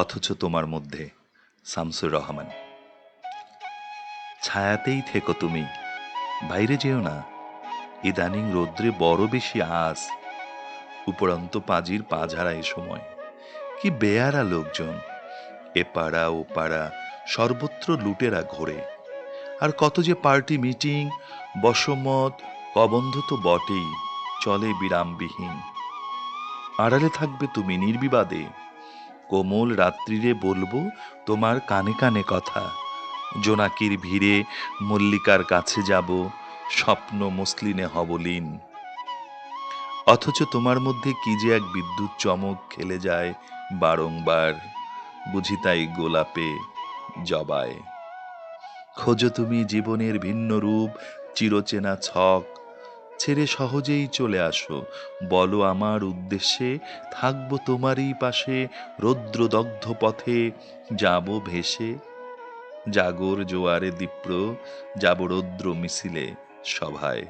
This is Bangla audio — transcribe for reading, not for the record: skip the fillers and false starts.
অথচ তোমার মধ্যে। শামসুর রহমান। ছায়াতেই থেকো তুমি, বাইরে যেও না। ইদানিং রৌদ্রে বড় বেশি আস। উপরন্ত পাজির পা ঝাড়া এ সময় কি বেয়ারা লোকজন। এ পাড়া ও পাড়া সর্বত্র লুটেরা ঘোরে। আর কত যে পার্টি মিটিং, বশমত, কবন্ধ তো বটেই, চলে বিরামবিহীন। আড়ালে থাকবে তুমি নির্বিবাদে, কোমল রাত্রিরে বলবো তোমার কানে কানে কথা। জোনাকির ভিড়ে মল্লিকার কাছে যাব, স্বপ্ন মসলিনে হবলীন। অথচ তোমার মধ্যে কি যে এক বিদ্যুৎ চমক খেলে যায় বারংবার, বুঝি তাই গোলাপে জবায়। খোঁজো তুমি জীবনের ভিন্ন রূপ, চিরচেনা ছক, ছেড়ে সহজেই চলে আসো। বলো আমার উদ্দেশ্যে, থাকবো তোমারই পাশে। রৌদ্রদগ্ধ পথে যাব ভেসে, জাগর জোয়ারে দীপ্র, যাব রৌদ্র মিছিলে সভায়।